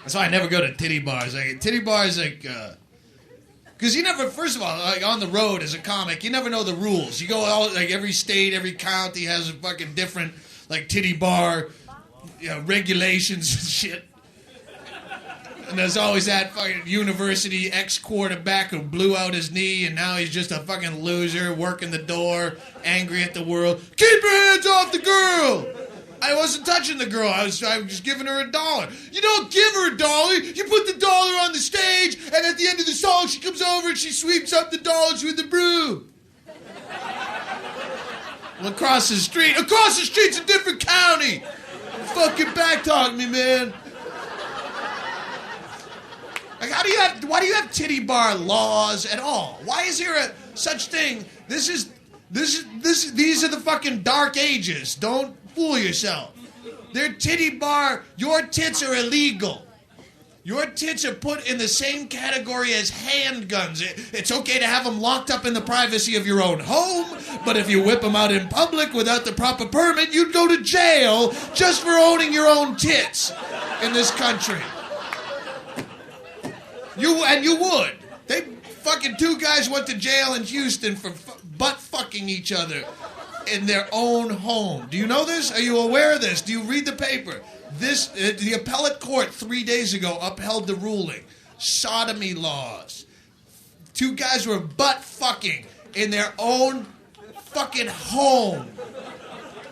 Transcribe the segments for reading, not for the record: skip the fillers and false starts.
That's why I never go to titty bars. Like, titty bars, like, because you never, first of all, like on the road as a comic, you never know the rules. You go all, like every state, every county has a fucking different, like, titty bar, regulations and shit. And there's always that fucking university ex-quarterback who blew out his knee and now he's just a fucking loser, working the door, angry at the world. Keep your hands off the girl! I wasn't touching the girl. I was just giving her $1. You don't give her $1. You put the dollar on the stage, and at the end of the song, she comes over and she sweeps up the dollars with the broom. Well, across the street's a different county. Fucking back-talking me, man. Like, why do you have titty bar laws at all? Why is there a such thing? These are the fucking dark ages. Don't fool yourself. They're titty bar. Your tits are illegal. Your tits are put in the same category as handguns. It's okay to have them locked up in the privacy of your own home, but if you whip them out in public without the proper permit, you'd go to jail just for owning your own tits in this country. You would. They fucking 2 guys went to jail in Houston for butt fucking each other in their own home. Do you know this? Are you aware of this? Do you read the paper? The appellate court 3 days ago upheld the ruling. Sodomy laws. 2 guys were butt fucking in their own fucking home.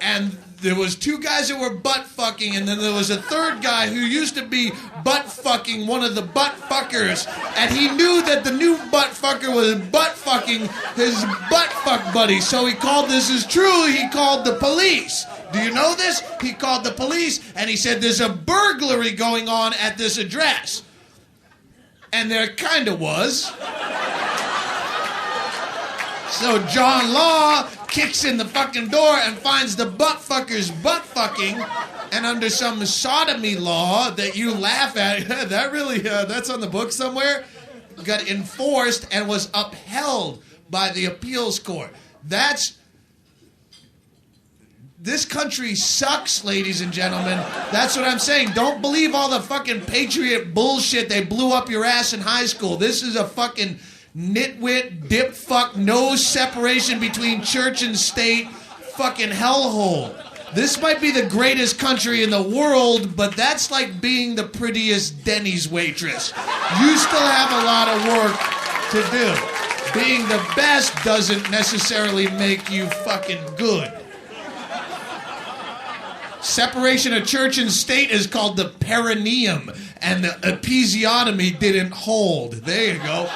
And there was 2 guys that were butt fucking, and then there was a 3rd guy who used to be butt fucking one of the butt fuckers, and he knew that the new butt fucker was butt fucking his butt fuck buddy, so he called, this is true, he called the police. Do you know this? He called the police, and he said there's a burglary going on at this address. And there kinda was. So John Law kicks in the fucking door and finds the butt fuckers butt fucking, and under some sodomy law that you laugh at, that really, that's on the book somewhere, got enforced and was upheld by the appeals court. This country sucks, ladies and gentlemen. That's what I'm saying. Don't believe all the fucking patriot bullshit they blew up your ass in high school. This is a fucking nitwit, dip fuck, no separation between church and state fucking hellhole. This might be the greatest country in the world, but that's like being the prettiest Denny's waitress. You still have a lot of work to do. Being the best doesn't necessarily make you fucking good. Separation of church and state is called the perineum, and the episiotomy didn't hold. There you go.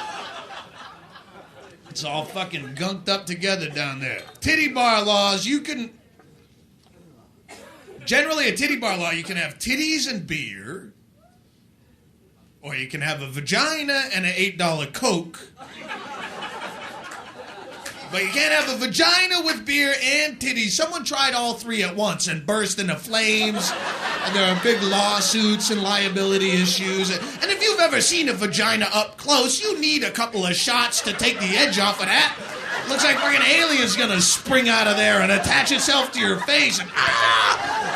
It's all fucking gunked up together down there. Titty bar laws, you can... Generally, a titty bar law, you can have titties and beer, or you can have a vagina and an $8 Coke. But you can't have a vagina with beer and titties. Someone tried all 3 at once and burst into flames. And there are big lawsuits and liability issues. And if you've ever seen a vagina up close, you need a couple of shots to take the edge off of that. Looks like fucking alien's gonna spring out of there and attach itself to your face and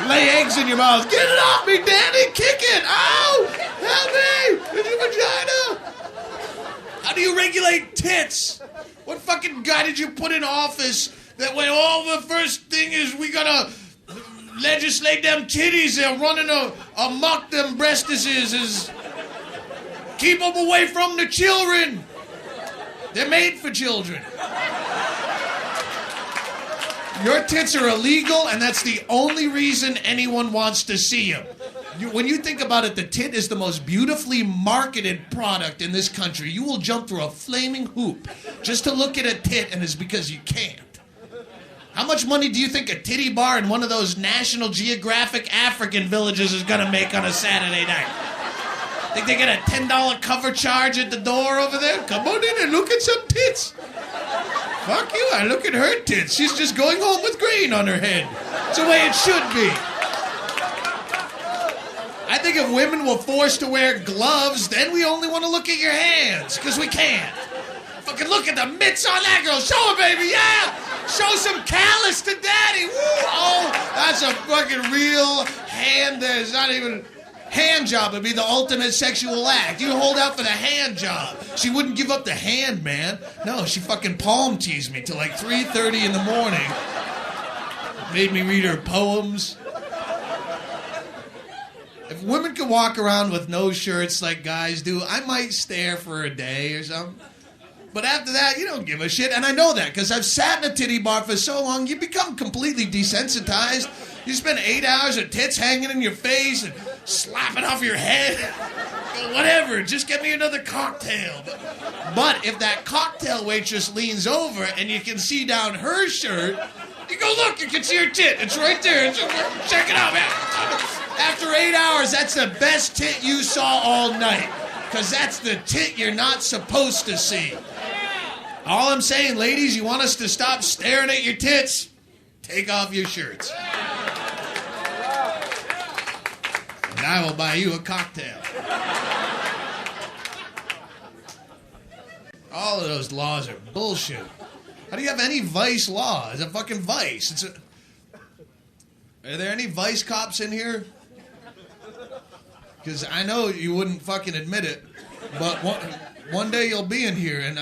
lay eggs in your mouth. Get it off me, Danny! Kick it! Ow! Help me! It's a vagina! How do you regulate tits? What fucking guy did you put in office that went, the first thing is we gotta legislate them titties, they're running amok them breastises, is keep them away from the children. They're made for children. Your tits are illegal, and that's the only reason anyone wants to see them. When you think about it, the tit is the most beautifully marketed product in this country. You will jump through a flaming hoop just to look at a tit, and it's because you can't. How much money do you think a titty bar in one of those National Geographic African villages is gonna make on a Saturday night? Think they get a $10 cover charge at the door over there? Come on in and look at some tits. Fuck you, I look at her tits. She's just going home with grain on her head. It's the way it should be. I think if women were forced to wear gloves, then we only want to look at your hands, because we can't. Fucking look at the mitts on that girl. Show her, baby, yeah! Show some callus to daddy. Woo! Oh, that's a fucking real hand. There's not even... Hand job would be the ultimate sexual act. You hold out for the hand job. She wouldn't give up the hand, man. No, she fucking palm teased me till like 3:30 in the morning. Made me read her poems. If women could walk around with no shirts like guys do, I might stare for a day or something. But after that, you don't give a shit. And I know that because I've sat in a titty bar for so long, you become completely desensitized. You spend 8 hours with tits hanging in your face and slapping off your head. Whatever, just get me another cocktail. But if that cocktail waitress leans over and you can see down her shirt, you go, look, you can see her tit. It's right there. Check it out, man. After 8 hours, that's the best tit you saw all night. Because that's the tit you're not supposed to see. All I'm saying, ladies, you want us to stop staring at your tits? Take off your shirts. And I will buy you a cocktail. All of those laws are bullshit. How do you have any vice law? It's a fucking vice. Are there any vice cops in here? Because I know you wouldn't fucking admit it, but one day you'll be in here, and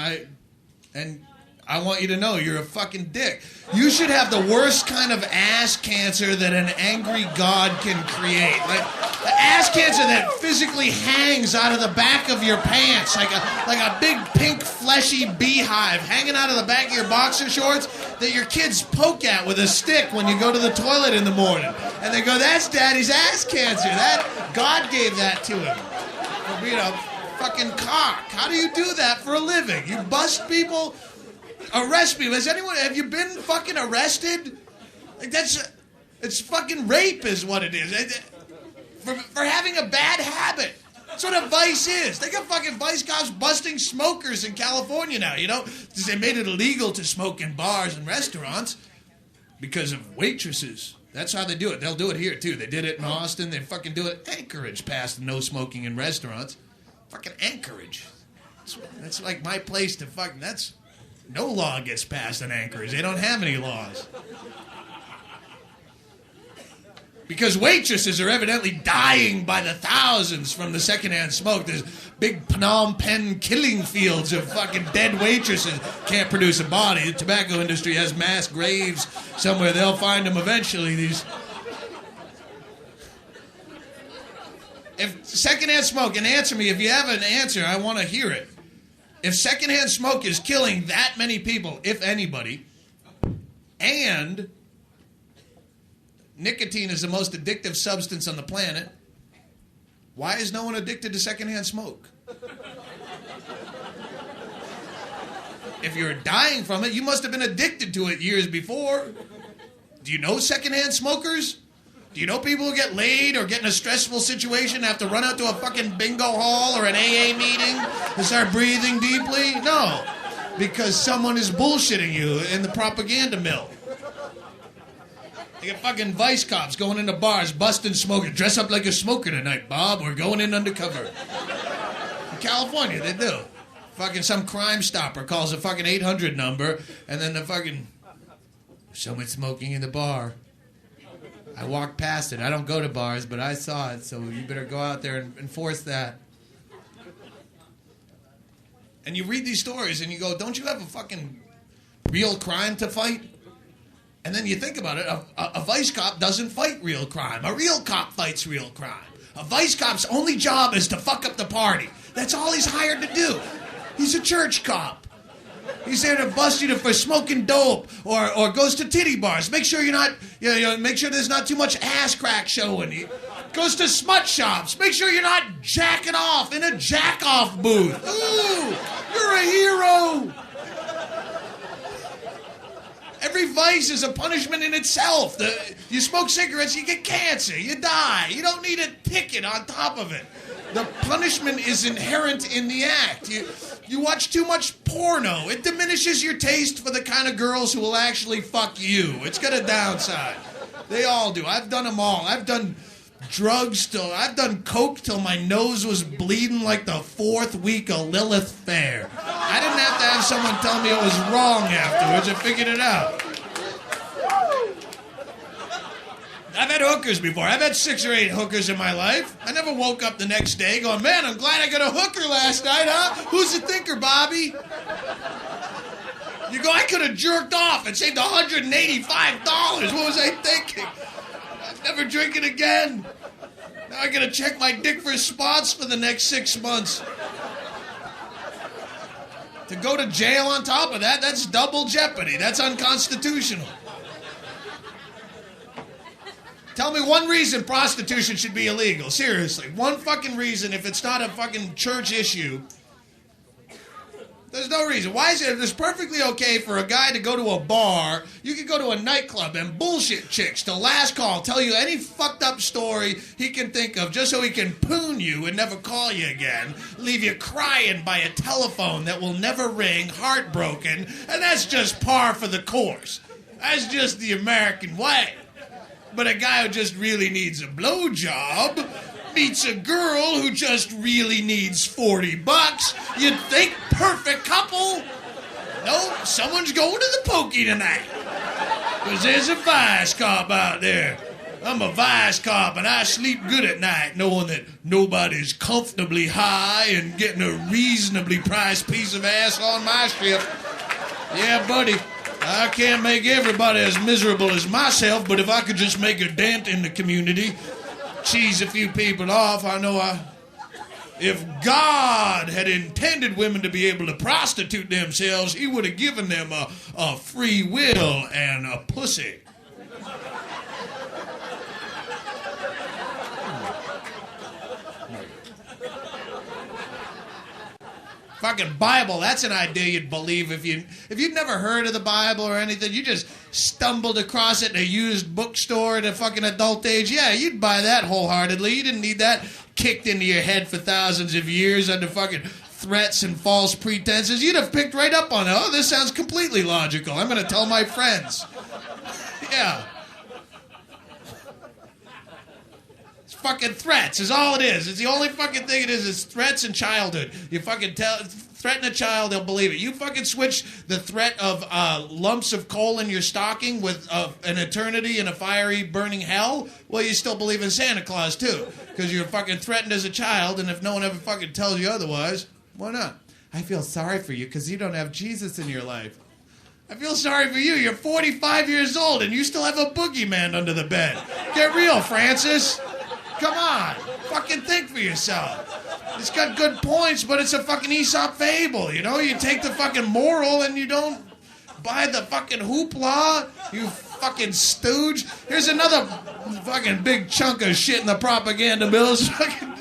I want you to know you're a fucking dick. You should have the worst kind of ass cancer that an angry god can create. Like the ass cancer that physically hangs out of the back of your pants, like a big pink fleshy beehive hanging out of the back of your boxer shorts that your kids poke at with a stick when you go to the toilet in the morning. And they go, that's daddy's ass cancer. That God gave that to him for being a fucking cock. How do you do that for a living? You bust people? Arrest people. Have you been fucking arrested? Like it's fucking rape is what it is. For having a bad habit. That's what a vice is. They got fucking vice cops busting smokers in California now, you know? Because they made it illegal to smoke in bars and restaurants because of waitresses. That's how they do it. They'll do it here, too. They did it in Austin. They fucking do it. Anchorage passed no smoking in restaurants. Fucking Anchorage. That's like my place to fucking... No law gets passed in Anchorage. They don't have any laws. Because waitresses are evidently dying by the thousands from the secondhand smoke. There's big Phnom Penh killing fields of fucking dead waitresses. Can't produce a body. The tobacco industry has mass graves somewhere. They'll find them eventually. If secondhand smoke, and answer me, if you have an answer, I want to hear it. If secondhand smoke is killing that many people, if anybody, and nicotine is the most addictive substance on the planet, why is no one addicted to secondhand smoke? If you're dying from it, you must have been addicted to it years before. Do you know secondhand smokers? Do you know people who get laid or get in a stressful situation have to run out to a fucking bingo hall or an AA meeting to start breathing deeply? No. Because someone is bullshitting you in the propaganda mill. They get fucking vice cops going into bars, busting smokers. Dress up like a smoker tonight, Bob. We're going in undercover. In California, they do. Fucking some Crime Stopper calls a fucking 800 number, and then the fucking... Someone smoking in the bar. I walked past it. I don't go to bars, but I saw it, so you better go out there and enforce that. And you read these stories and you go, don't you have a fucking real crime to fight? And then you think about it, a vice cop doesn't fight real crime. A real cop fights real crime. A vice cop's only job is to fuck up the party. That's all he's hired to do. He's a church cop. He's there to bust you for smoking dope or goes to titty bars. Make sure you're not, make sure there's not too much ass crack showing. He goes to smut shops. Make sure you're not jacking off in a jack-off booth. Ooh, you're a hero. Every vice is a punishment in itself. You smoke cigarettes, you get cancer, you die. You don't need a ticket on top of it. The punishment is inherent in the act. You watch too much porno. It diminishes your taste for the kind of girls who will actually fuck you. It's got a downside. They all do. I've done them all. I've done drugs I've done coke till my nose was bleeding like the 4th week of Lilith Fair. I didn't have to have someone tell me it was wrong afterwards. I figured it out. I've had hookers before. I've had 6 or 8 hookers in my life. I never woke up the next day going, man, I'm glad I got a hooker last night, huh? Who's the thinker, Bobby? You go, I could have jerked off and saved $185. What was I thinking? I'll never drink it again. Now I gotta check my dick for spots for the next 6 months. To go to jail on top of that, that's double jeopardy. That's unconstitutional. Tell me one reason prostitution should be illegal. Seriously. One fucking reason if it's not a fucking church issue. There's no reason. Why is it? It's perfectly okay for a guy to go to a bar. You could go to a nightclub and bullshit chicks till last call tell you any fucked up story he can think of just so he can poon you and never call you again. Leave you crying by a telephone that will never ring, heartbroken. And that's just par for the course. That's just the American way. But a guy who just really needs a blowjob meets a girl who just really needs $40. You'd think perfect couple. No, someone's going to the pokey tonight. Because there's a vice cop out there. I'm a vice cop and I sleep good at night knowing that nobody's comfortably high and getting a reasonably priced piece of ass on my shift. Yeah, buddy. I can't make everybody as miserable as myself, but if I could just make a dent in the community, cheese a few people off, I know if God had intended women to be able to prostitute themselves, he would have given them a free will and a pussy. Fucking Bible, that's an idea you'd believe if you'd never heard of the Bible or anything, you just stumbled across it in a used bookstore at a fucking adult age, yeah, you'd buy that wholeheartedly. You didn't need that kicked into your head for thousands of years under fucking threats and false pretenses. You'd have picked right up on it. Oh, this sounds completely logical. I'm going to tell my friends. Yeah. Fucking threats is all it is. It's the only fucking thing it is threats and childhood. You fucking threaten a child, they'll believe it. You fucking switch the threat of lumps of coal in your stocking with an eternity in a fiery burning hell, well, you still believe in Santa Claus too. Because you're fucking threatened as a child, and if no one ever fucking tells you otherwise, why not? I feel sorry for you because you don't have Jesus in your life. I feel sorry for you. You're 45 years old and you still have a boogeyman under the bed. Get real, Francis. Come on. Fucking think for yourself. It's got good points, but it's a fucking Aesop fable, you know? You take the fucking moral and you don't buy the fucking hoopla, you fucking stooge. Here's another fucking big chunk of shit in the propaganda bills. Fucking